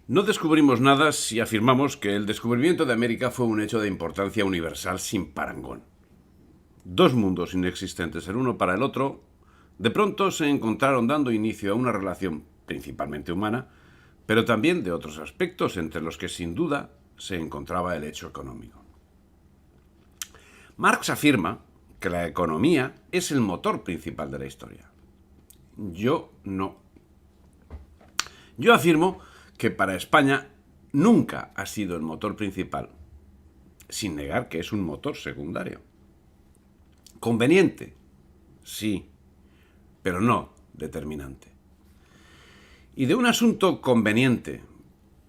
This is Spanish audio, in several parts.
No descubrimos nada si afirmamos que el descubrimiento de América fue un hecho de importancia universal sin parangón. Dos mundos inexistentes el uno para el otro, de pronto se encontraron dando inicio a una relación principalmente humana, pero también de otros aspectos entre los que sin duda se encontraba el hecho económico. Marx afirma que la economía es el motor principal de la historia. Yo no. Yo afirmo que para España nunca ha sido el motor principal, sin negar que es un motor secundario. Conveniente, sí, pero no determinante. Y de un asunto conveniente,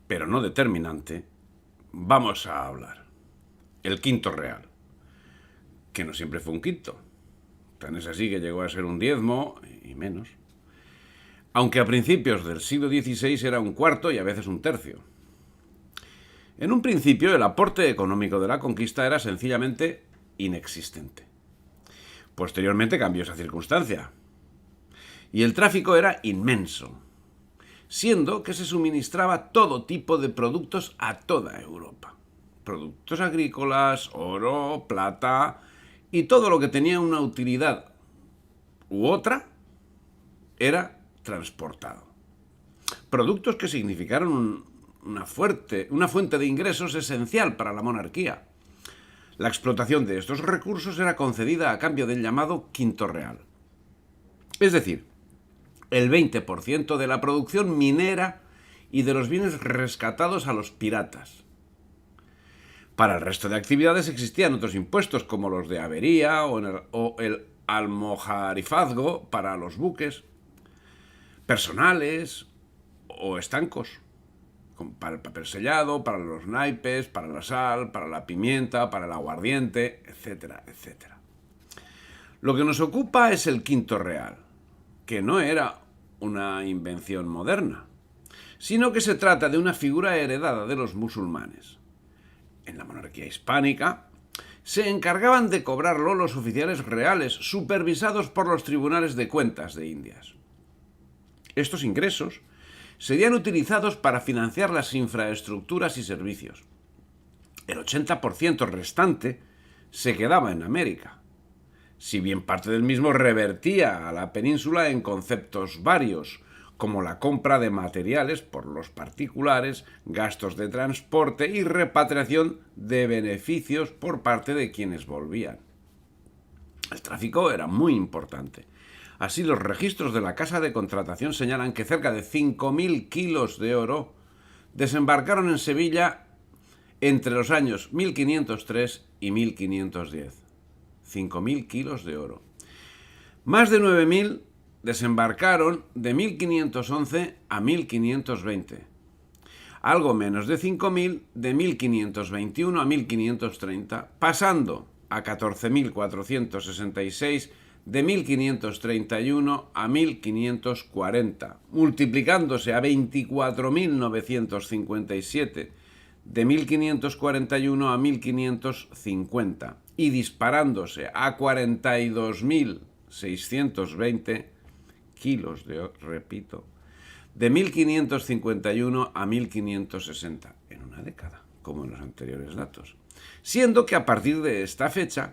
pero no determinante, vamos a hablar. El quinto real, que no siempre fue un quinto. Tan es así que llegó a ser un diezmo y menos. Aunque a principios del siglo XVI era un cuarto y a veces un tercio. En un principio el aporte económico de la conquista era sencillamente inexistente. Posteriormente cambió esa circunstancia. Y el tráfico era inmenso, siendo que se suministraba todo tipo de productos a toda Europa. Productos agrícolas, oro, plata y todo lo que tenía una utilidad u otra era transportado. Productos que significaron una fuente de ingresos esencial para la monarquía. La explotación de estos recursos era concedida a cambio del llamado quinto real. Es decir, el 20% de la producción minera y de los bienes rescatados a los piratas. Para el resto de actividades existían otros impuestos como los de avería o el almojarifazgo para los buques, personales o estancos, para el papel sellado, para los naipes, para la sal, para la pimienta, para el aguardiente, etcétera, etcétera. Lo que nos ocupa es el quinto real, que no era una invención moderna, sino que se trata de una figura heredada de los musulmanes. En la monarquía hispánica se encargaban de cobrarlo los oficiales reales, supervisados por los tribunales de cuentas de Indias. Estos ingresos serían utilizados para financiar las infraestructuras y servicios. El 80% restante se quedaba en América, si bien parte del mismo revertía a la península en conceptos varios, como la compra de materiales por los particulares, gastos de transporte y repatriación de beneficios por parte de quienes volvían. El tráfico era muy importante. Así, los registros de la Casa de Contratación señalan que cerca de 5.000 kilos de oro desembarcaron en Sevilla entre los años 1503 y 1510. 5.000 kilos de oro. Más de 9.000 desembarcaron de 1511 a 1520. Algo menos de 5.000 de 1521 a 1530, pasando a 14.466 de 1531 a 1540, multiplicándose a 24.957 de 1541 a 1550 y disparándose a 42.620 kilos de 1551 a 1560, en una década, como en los anteriores datos. Siendo que a partir de esta fecha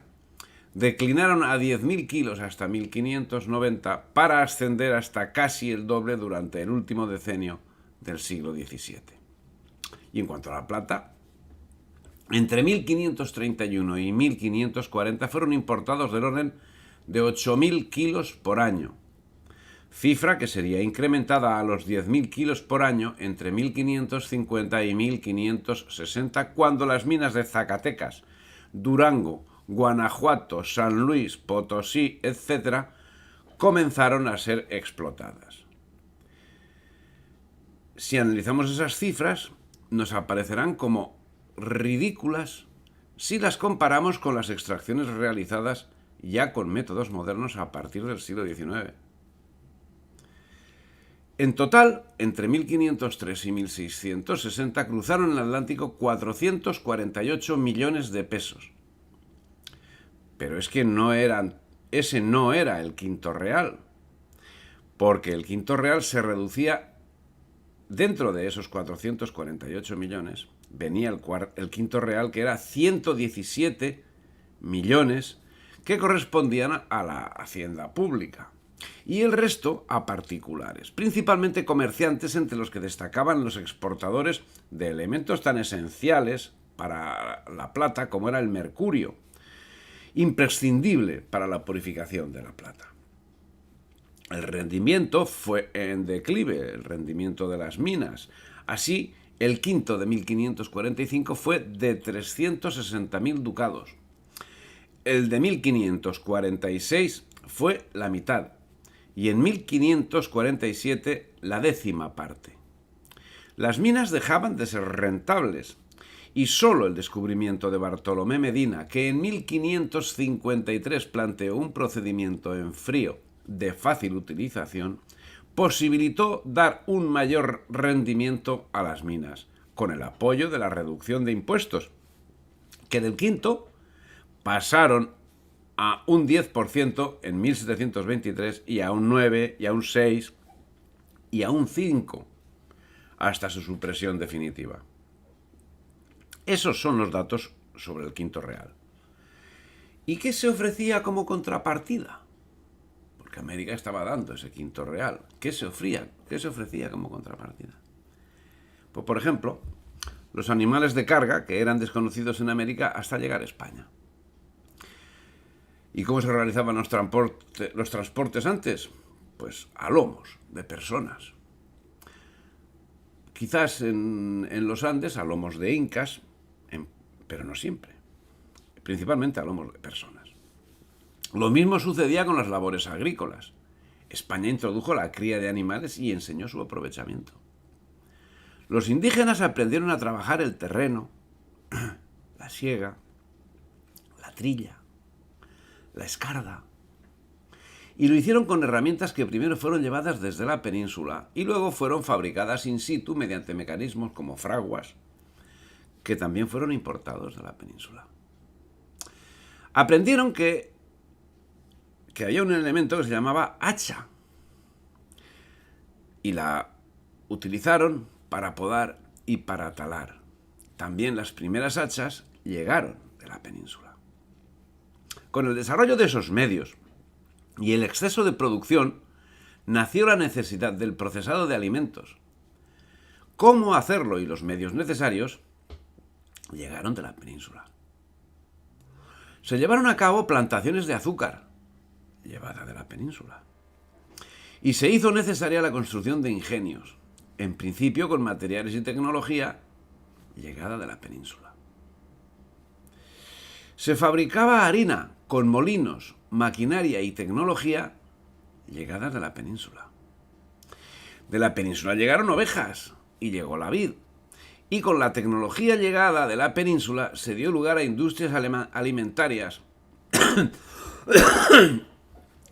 declinaron a 10.000 kilos hasta 1590 para ascender hasta casi el doble durante el último decenio del siglo XVII. Y en cuanto a la plata, entre 1531 y 1540 fueron importados del orden de 8.000 kilos por año, cifra que sería incrementada a los 10.000 kilos por año entre 1550 y 1560, cuando las minas de Zacatecas, Durango, Guanajuato, San Luis, Potosí, etc., comenzaron a ser explotadas. Si analizamos esas cifras, nos aparecerán como ridículas si las comparamos con las extracciones realizadas ya con métodos modernos a partir del siglo XIX. En total, entre 1503 y 1660 cruzaron el Atlántico 448 millones de pesos. Pero es que ese no era el quinto real, porque el quinto real se reducía dentro de esos 448 millones venía el quinto real, que era 117 millones, que correspondían a la hacienda pública, y el resto a particulares, principalmente comerciantes, entre los que destacaban los exportadores de elementos tan esenciales para la plata como era el mercurio, imprescindible para la purificación de la plata. El rendimiento fue en declive, el rendimiento de las minas. Así, el quinto de 1545 fue de 360.000 ducados. El de 1546 fue la mitad, y en 1547 la décima parte. Las minas dejaban de ser rentables, y solo el descubrimiento de Bartolomé Medina, que en 1553 planteó un procedimiento en frío de fácil utilización, posibilitó dar un mayor rendimiento a las minas, con el apoyo de la reducción de impuestos, que del quinto pasaron a un 10% en 1723 y a un 9, y a un 6, y a un 5, hasta su supresión definitiva. Esos son los datos sobre el quinto real. ¿Y qué se ofrecía como contrapartida? Porque América estaba dando ese quinto real. ¿Qué se ofrecía como contrapartida? Pues, por ejemplo, los animales de carga, que eran desconocidos en América hasta llegar a España. ¿Y cómo se realizaban los transportes antes? Pues a lomos de personas. Quizás en los Andes a lomos de incas, pero no siempre. Principalmente a lomos de personas. Lo mismo sucedía con las labores agrícolas. España introdujo la cría de animales y enseñó su aprovechamiento. Los indígenas aprendieron a trabajar el terreno, la siega, la trilla, la escarda, y lo hicieron con herramientas que primero fueron llevadas desde la península y luego fueron fabricadas in situ mediante mecanismos como fraguas, que también fueron importados de la península. Aprendieron que había un elemento que se llamaba hacha, y la utilizaron para podar y para talar. También las primeras hachas llegaron de la península. Con el desarrollo de esos medios y el exceso de producción, nació la necesidad del procesado de alimentos. ¿Cómo hacerlo? Y los medios necesarios llegaron de la península. Se llevaron a cabo plantaciones de azúcar, llevada de la península. Y se hizo necesaria la construcción de ingenios, en principio con materiales y tecnología, llegada de la península. Se fabricaba harina con molinos, maquinaria y tecnología, llegadas de la península. De la península llegaron ovejas y llegó la vid. Y con la tecnología llegada de la península se dio lugar a industrias alimentarias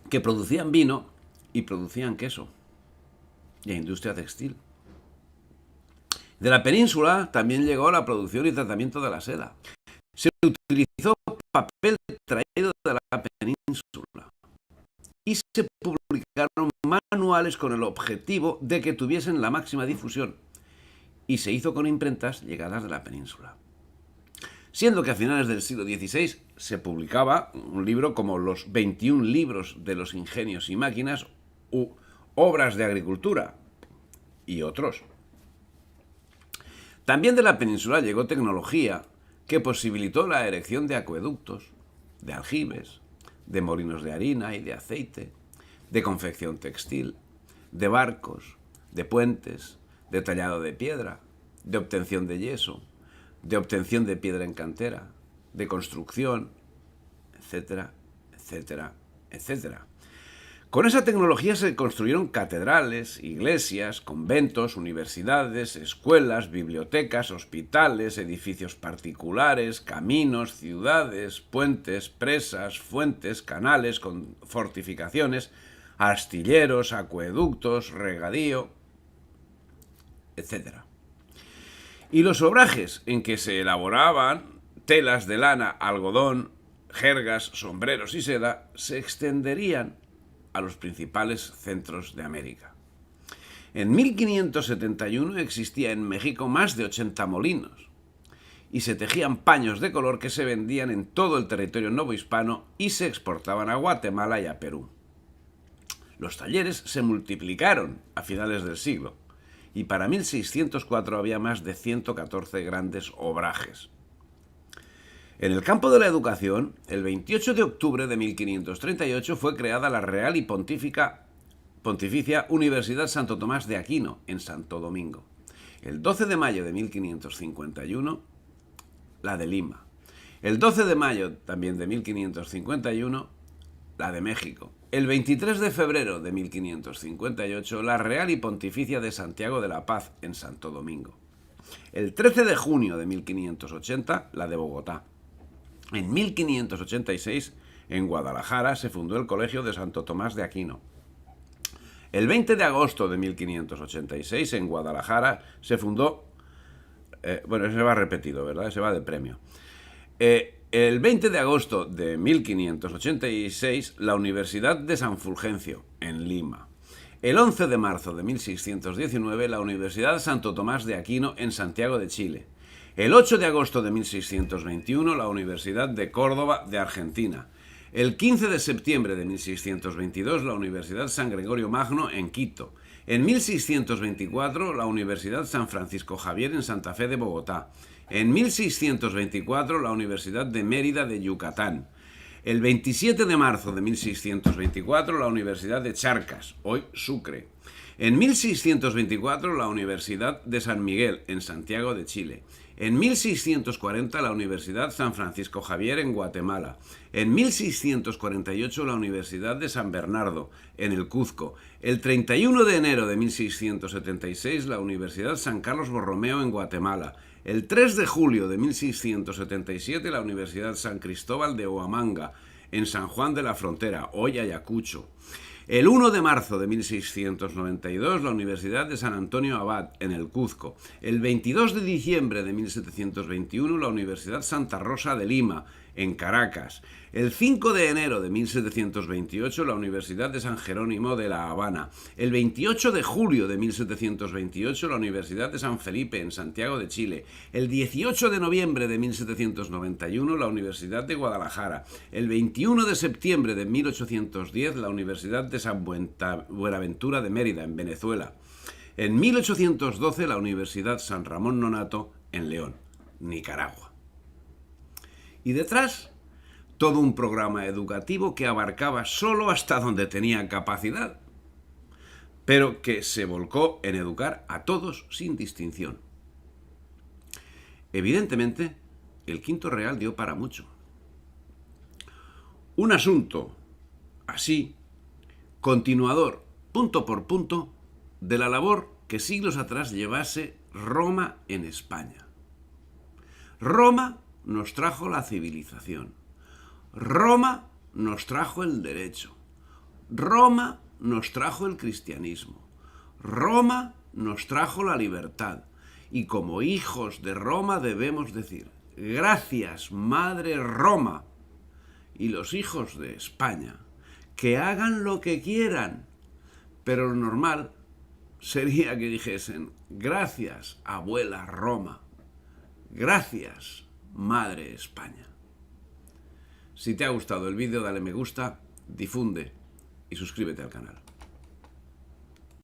que producían vino y producían queso, y a industria textil. De la península también llegó la producción y tratamiento de la seda. Se utilizó papel traído de la península y se publicaron manuales con el objetivo de que tuviesen la máxima difusión, y se hizo con imprentas llegadas de la península. Siendo que a finales del siglo XVI se publicaba un libro como los 21 libros de los ingenios y máquinas u obras de agricultura y otros. También de la península llegó tecnología que posibilitó la erección de acueductos, de aljibes, de molinos de harina y de aceite, de confección textil, de barcos, de puentes, de tallado de piedra, de obtención de yeso, de obtención de piedra en cantera, de construcción, etcétera, etcétera, etcétera. Con esa tecnología se construyeron catedrales, iglesias, conventos, universidades, escuelas, bibliotecas, hospitales, edificios particulares, caminos, ciudades, puentes, presas, fuentes, canales con fortificaciones, astilleros, acueductos, regadío, etc. Y los obrajes en que se elaboraban telas de lana, algodón, jergas, sombreros y seda se extenderían a los principales centros de América. En 1571 existía en México más de 80 molinos y se tejían paños de color que se vendían en todo el territorio novohispano y se exportaban a Guatemala y a Perú. Los talleres se multiplicaron a finales del siglo y para 1604 había más de 114 grandes obrajes. En el campo de la educación, el 28 de octubre de 1538 fue creada la Real y Pontificia Universidad Santo Tomás de Aquino, en Santo Domingo. El 12 de mayo de 1551, la de Lima. El 12 de mayo también de 1551, la de México. El 23 de febrero de 1558, la Real y Pontificia de Santiago de la Paz, en Santo Domingo. El 13 de junio de 1580, la de Bogotá. En 1586, en Guadalajara, se fundó el Colegio de Santo Tomás de Aquino. El 20 de agosto de 1586, en Guadalajara, se fundó... ese va repetido, ¿verdad? Ese va de premio. El 20 de agosto de 1586, la Universidad de San Fulgencio, en Lima. El 11 de marzo de 1619, la Universidad Santo Tomás de Aquino, en Santiago de Chile. El 8 de agosto de 1621, la Universidad de Córdoba de Argentina. El 15 de septiembre de 1622, la Universidad San Gregorio Magno, en Quito. En 1624, la Universidad San Francisco Javier, en Santa Fe de Bogotá. En 1624, la Universidad de Mérida de Yucatán. El 27 de marzo de 1624, la Universidad de Charcas, hoy Sucre. En 1624, la Universidad de San Miguel, en Santiago de Chile. En 1640, la Universidad San Francisco Javier, en Guatemala. En 1648, la Universidad de San Bernardo, en el Cuzco. El 31 de enero de 1676, la Universidad San Carlos Borromeo, en Guatemala. El 3 de julio de 1677, la Universidad San Cristóbal de Huamanga, en San Juan de la Frontera, hoy Ayacucho. El 1 de marzo de 1692, la Universidad de San Antonio Abad, en el Cuzco. El 22 de diciembre de 1721, la Universidad Santa Rosa de Lima, en Caracas. El 5 de enero de 1728, la Universidad de San Jerónimo de La Habana. El 28 de julio de 1728, la Universidad de San Felipe, en Santiago de Chile. El 18 de noviembre de 1791, la Universidad de Guadalajara. El 21 de septiembre de 1810, la Universidad de San Buenaventura de Mérida, en Venezuela. En 1812, la Universidad San Ramón Nonnato, en León, Nicaragua. Y detrás, todo un programa educativo que abarcaba solo hasta donde tenía capacidad, pero que se volcó en educar a todos sin distinción. Evidentemente, el Quinto Real dio para mucho. Un asunto así, continuador, punto por punto, de la labor que siglos atrás llevase Roma en España. Roma nos trajo la civilización. Roma nos trajo el derecho. Roma nos trajo el cristianismo. Roma nos trajo la libertad. Y como hijos de Roma debemos decir, gracias, Madre Roma. Y los hijos de España, que hagan lo que quieran. Pero lo normal sería que dijesen, gracias, abuela Roma. Gracias, Madre España. Si te ha gustado el vídeo, dale me gusta, difunde y suscríbete al canal.